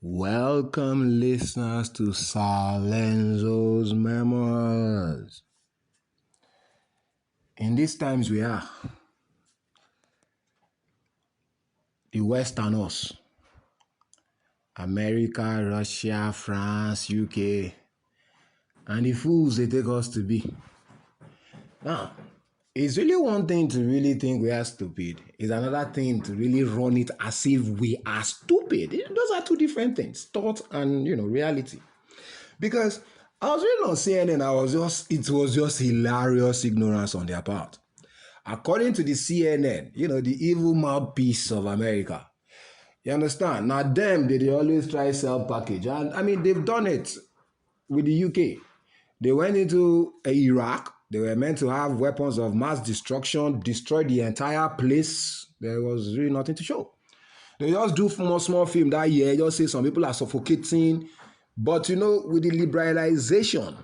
Welcome, listeners, to LENZO'S Memoirs. In these times we are, the West and us, America, Russia, France, UK, and the fools they take us to be. Now, it's really one thing to really think we are stupid. It's another thing to really run it as if we are stupid. Those are two different things, thought and, reality. Because I was reading on CNN, it was just hilarious ignorance on their part. According to the CNN, the evil mouthpiece of America, you understand? Now them, they always try sell package. And I mean, they've done it with the UK. They went into Iraq. They were meant to have weapons of mass destruction, destroy the entire place. There was really nothing to show. They just do small film that year, just say some people are suffocating. But with the liberalization,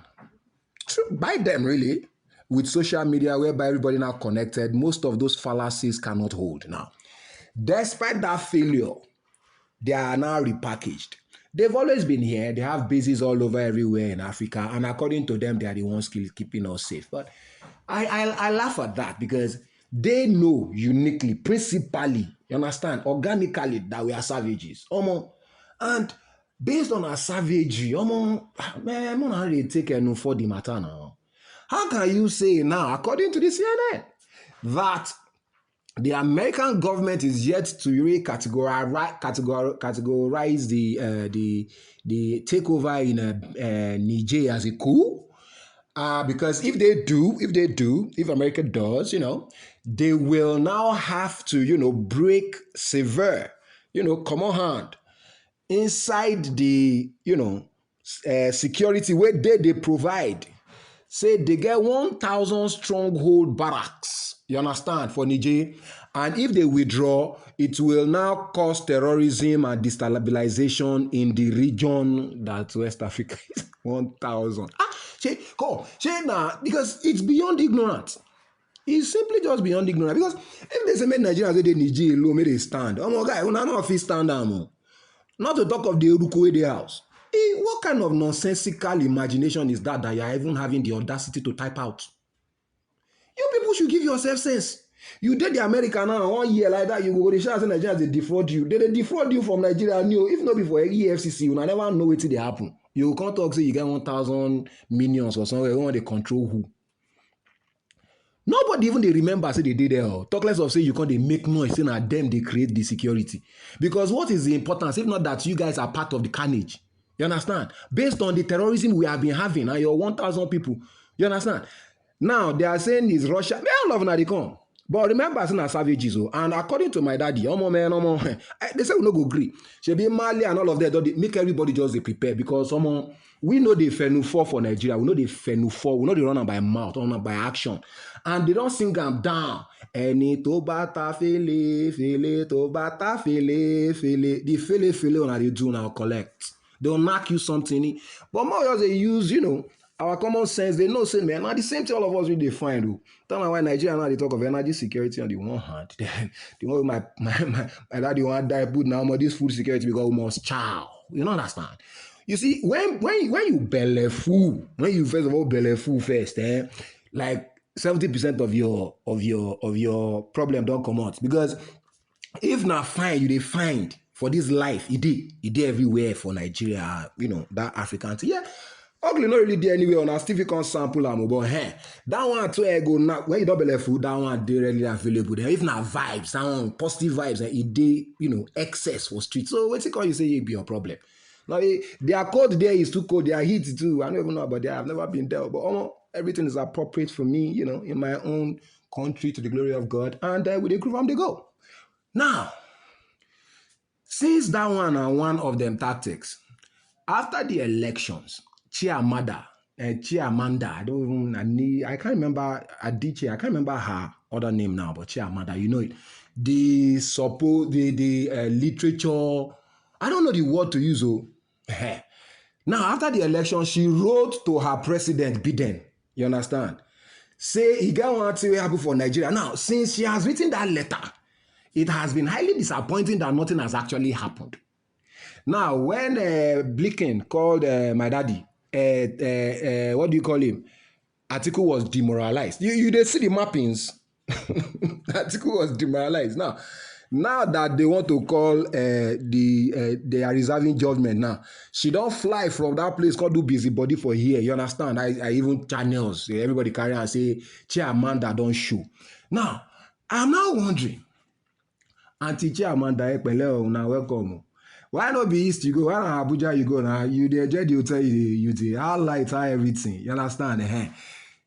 by them really, with social media whereby everybody now connected, most of those fallacies cannot hold now. Despite that failure, they are now repackaged. They've always been here. They have bases all over everywhere in Africa. And according to them, they are the ones keeping us safe. But I laugh at that because they know uniquely, principally, you understand, organically that we are savages. And based on our savagery, man, I'm not really taking for the matter now. How can you say now, according to the CNN, that the American government is yet to really categorize the takeover in Niger as a coup? Because if America does, they will now have to, break severe, common hand inside the, security where they provide. Say they get 1,000 stronghold barracks, you understand, for Niger. And if they withdraw, it will now cause terrorism and destabilization in the region that West Africa is 1,000. Because it's beyond ignorance. It's simply just beyond ignorance. Because if they say make Nigerians say Niger low, make they stand. Guy, we not fit stand down. Not to talk of the Eruku house. What kind of nonsensical imagination is that you're even having the audacity to type out? You people should give yourself sense. You did the American now 1 year like that, you go to shout Nigeria, they defraud you. They defraud you from Nigeria. If not before EFCC, you will never know what they happen. You can't talk say you get 1,000 minions or somewhere, you want to control who. Nobody even they remember say they did there. Talk less of say you can't they make noise saying that them they create the security. Because what is the importance if not that you guys are part of the carnage? You understand? Based on the terrorism we have been having and your 1,000 people. You understand? Now they are saying is Russia. They all love they come. But remember saying savages. And according to my daddy, they say we no go agree. She be Mali and all of that. They make everybody just prepare because we know they fenufo for Nigeria. We know they fenufo. We know they run them by mouth, run them by action. And they don't sing them down. Any to bata fele to bata fele. The fele on they do now collect. They'll knock you something. But more else they use, our common sense. They know say, man, now the same thing all of us really find. Tell me why Nigeria now they talk of energy security on the one hand. The one my daddy want die put now more this food security because we must chow. You don't understand? You see, when you belly full, when you first of all belly full first, like 70% of your problem don't come out. Because if not fine, you they find for this life, it did everywhere for Nigeria, that African thing. Yeah. Ugly not really there anyway on a still can sample am, but that one too go now when you don't believe food, that one they readily available there. If not vibes, that one positive vibes and it dey, excess for street. So what's it called you say it be your problem? Now their code there is too cold, their heat too. I don't even know about that. I've never been there, but everything is appropriate for me, in my own country to the glory of God. And with the group, they go. Now, since that one and one of them tactics, after the elections, Chiamanda, I can't remember Adichie, I can't remember her other name now, but Chiamanda, you know it. The literature, I don't know the word to use. Now, after the election, she wrote to her president, Biden. You understand? Say he got one thing happen for Nigeria. Now, since she has written that letter, it has been highly disappointing that nothing has actually happened. Now, when Blinken called my daddy, what do you call him? Atiku was demoralized. You they see the mappings. Atiku was demoralized. Now that they want to call they are reserving judgment now. She don't fly from that place called do busybody for here. You understand? I even channels everybody carry and say Chair Amanda don't show. Now I'm now wondering, Auntie Chair Amanda, now welcome. Why not be East you go? Why not Abuja you go now? You the jet you tell you the how light, how everything. You understand?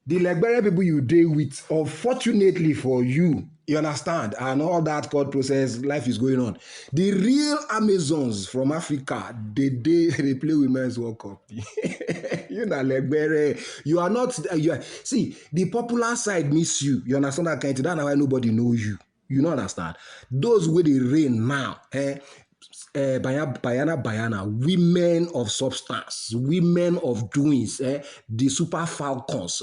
The Legbere people you deal with, unfortunately for you understand, and all that court process, life is going on. The real Amazons from Africa, they play Women's World Cup. You know, Legbere, you are not, see, the popular side miss you. You understand that kind of thing? That's why nobody knows you. You don't understand. Those with the reign now, Bayana, women of substance, women of doings, the super falcons,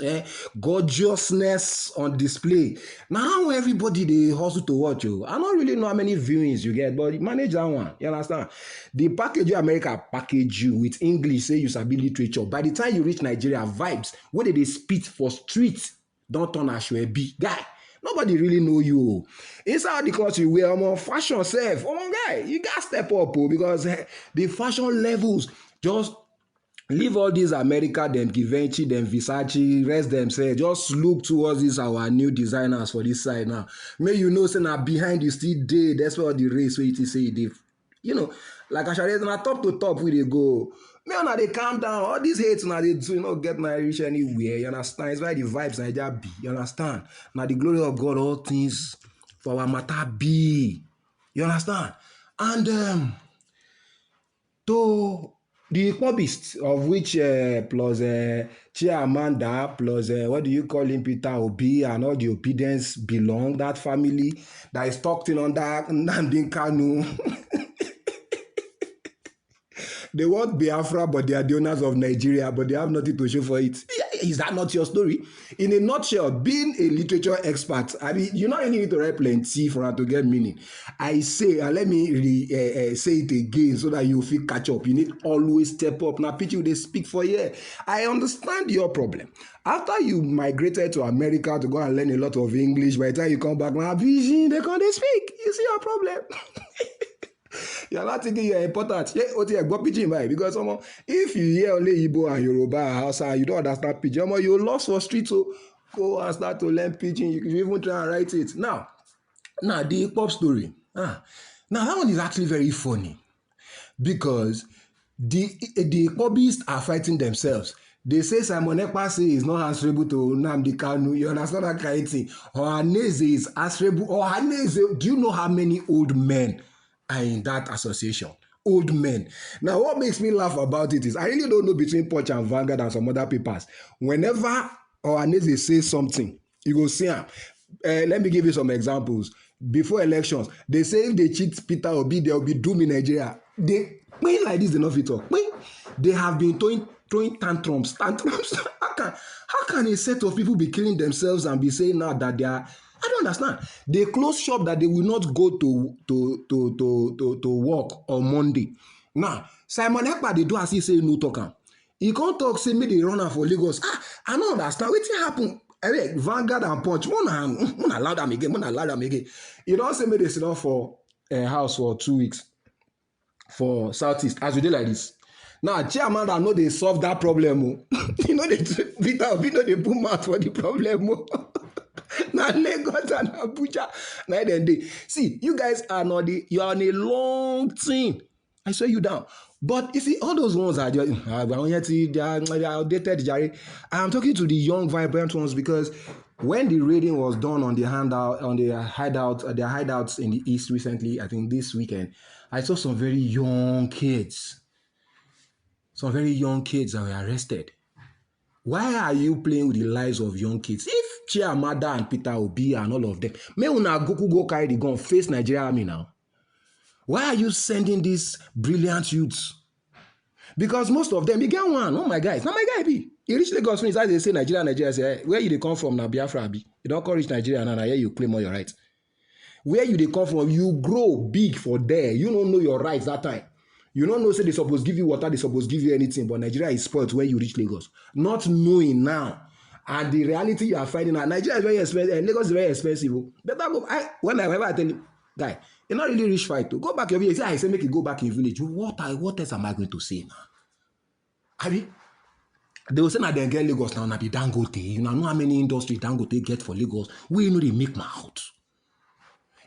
gorgeousness on display. Now everybody they hustle to watch you. I don't really know how many viewings you get, but manage that one. You understand? The package you America package you with English, say you sabi literature. By the time you reach Nigeria, vibes, what they spit for streets, don't turn as you a big guy. Nobody really know you. Inside the clothes you wear, fashion self. Guy, you got to step up because the fashion levels just leave all these America, them Givenchy, them Versace, rest themselves. Just look towards these our new designers for this side now. May you know, say now behind you still day. That's why the race where it is say they, you know, like I said, na top to top where they go. Me now they calm down. All these hates now they do not get my reach anywhere. You understand? It's why the vibes Nigeria be. You understand? Now the glory of God, all things for our matter be. You understand? And to the economists of which plus Chair Amanda plus what do you call him, Peter Obi, and all the obedience belong, that family that is tucked in under Nnamdi Kanu. They want Biafra, but they are the owners of Nigeria, but they have nothing to show for it. Is that not your story? In a nutshell, being a literature expert, I mean, you not need to write plenty for it to get meaning. I say, let me say it again so that you feel catch up. You need always step up. Now, people, they speak for you. I understand your problem. After you migrated to America to go and learn a lot of English, by the time you come back, now, vision, they can't speak. You see your problem. You're not thinking you're important. Because if you hear only Igbo and Yoruba and Hausa, you don't understand pidgin, you're lost for street, so go and start to learn pidgin. You can even try and write it. Now the pop story. Now that one is actually very funny because the Kobists are fighting themselves. They say Simon Ekpa is not answerable to Nnamdi Kanu. You understand that kind of thing? Ohaneze is answerable. Ohaneze, do you know how many old men are in that association? Old men. Now, what makes me laugh about it is I really don't know between Punch and Vanguard and some other papers. Whenever Ohaneze says something, you go see him. Let me give you some examples. Before elections, they say if they cheat Peter Obi, they will be doomed in Nigeria. They like this, they not fit talk. They have been throwing tantrums. How can a set of people be killing themselves and be saying now that they are? I don't understand. They close shop that they will not go to work on Monday. Now, Simon Ekpa, they do as he say no talk am. He can't talk, say me they run am for Lagos. I don't understand. Wetin happen? Vanguard and Punch, mona allow them again. You don't say me they sit down for a house for 2 weeks for Southeast as we did like this. Now, Chairman, I know they solve that problem. You know they put mouth for the problem. Now Lagos and Abuja, night and day. See, you guys are not you are on a long thing. I swear you down. But you see, all those ones are just they are outdated, Jerry. I'm talking to the young, vibrant ones because when the raiding was done on the hideouts in the East recently, I think this weekend, I saw some very young kids. Some very young kids that were arrested. Why are you playing with the lives of young kids? If Chair Amanda and Peter Obi and all of them, may una go carry the gun, face Nigeria army now. Why are you sending these brilliant youths? Because most of them, you get one. Oh my guys, now my guy be. He reach Lagos when they say Nigeria say, where you they come from now, Biafra be. You don't call reach Nigeria now, here you claim all your rights. Where you they come from, you grow big for there. You don't know your rights that time. You don't know, say they supposed give you water, they supposed give you anything, but Nigeria is spoiled when you reach Lagos. Not knowing now. And the reality you are finding out, Nigeria is very expensive, Lagos is very expensive. Better go, whenever I tell you, guy, it's not really rich fight. Go back your village. I say, make you go back in village. What else am I going to say now? I mean, they will say that they get Lagos now, be Dangote. You know how many industries Dangote get for Lagos. We know they make mouth.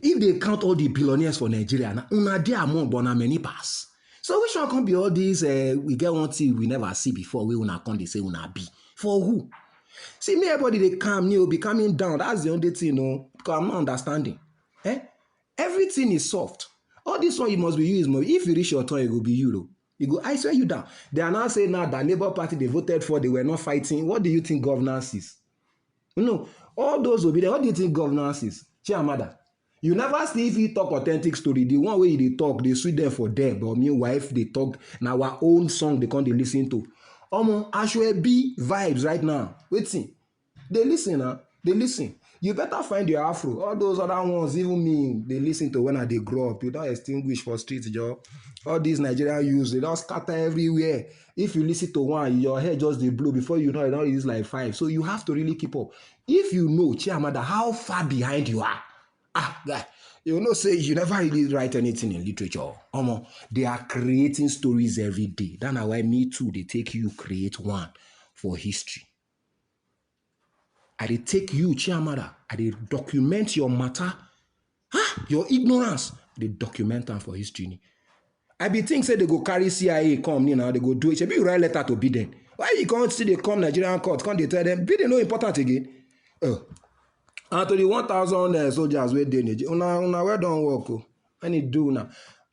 If they count all the billionaires for Nigeria, now una dey among but na many pass. So which one can be all these? We get one thing we never see before. We una come they say una be for who? See me, everybody they come new, be coming down. That's the only thing, because I'm not understanding. Everything is soft. All this one you must be used more. If you reach your turn, it will be you though. You go, I swear you down. They are now saying now that Labour Party they voted for, they were not fighting. What do you think governance is? No, all those will be there. What do you think governance is? Chiamada. You never see if he talk authentic story. The one way they talk, they sweet them for them. But meanwhile, if they talk, now our own song they can't they listen to. Ashwebi vibes right now. Waiting. They listen, huh? They listen. You better find your afro. All those other ones, even me, they listen to when they grow up. You don't extinguish for streets, Joe. All these Nigerian youths, they don't scatter everywhere. If you listen to one, your hair just they blow. Before you know it, it's like 5. So you have to really keep up. If you know, Chiamada, how far behind you are. Guy, you know, say you never really write anything in literature. They are creating stories every day. That's why me too, they take you create one for history. I dey take you, Chiamada, I dey document your matter, your ignorance, they document them for history. I be think say they go carry CIA come now, they go do it. Maybe you write letter to Biden. Why you can't see they come Nigerian court? Can't they tell them Biden no important again? And to the 1,000 soldiers wey dey Nigeria, una well done work. When you do now,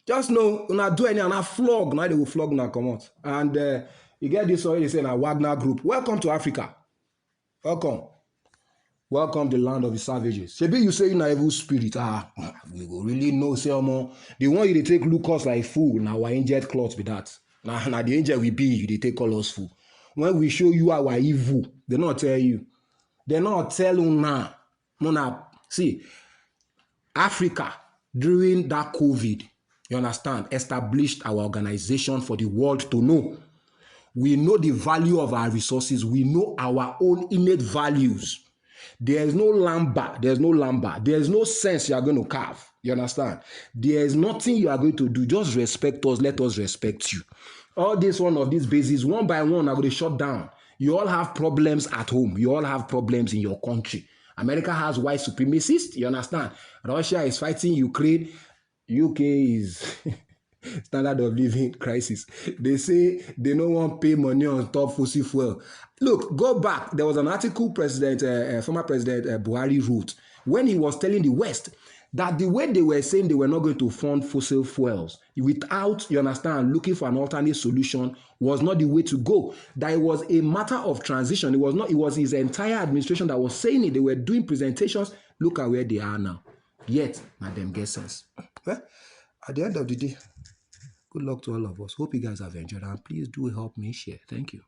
just know una do any and a flog. Now they will flog now come out. And you get this already saying a Wagner group. Welcome to Africa. Welcome the land of the savages. Maybe you say in an evil spirit. We go really know. Say the one you take look us like fool. Now our angel cloth be that. Now the angel we be you they take call us fool. When we show you our evil, they not tell you. They not tell you now. See, Africa during that COVID, you understand, established our organization for the world to know. We know the value of our resources. We know our own innate values. There is no lamba. There's no lamba. There's no sense you are going to carve. You understand? There is nothing you are going to do. Just respect us. Let us respect you. All this one of these bases, one by one, are going to shut down. You all have problems at home. You all have problems in your country. America has white supremacists. You understand? Russia is fighting Ukraine. UK is standard of living crisis. They say they don't want to pay money on top fossil fuel. Look, go back. There was an article former President Buhari wrote when he was telling the West that the way they were saying they were not going to fund fossil fuels without, you understand, looking for an alternate solution was not the way to go. That it was a matter of transition. It was his entire administration that was saying it. They were doing presentations. Look at where they are now. Yet, madam get sense. Well, at the end of the day, good luck to all of us. Hope you guys have enjoyed and please do help me share. Thank you.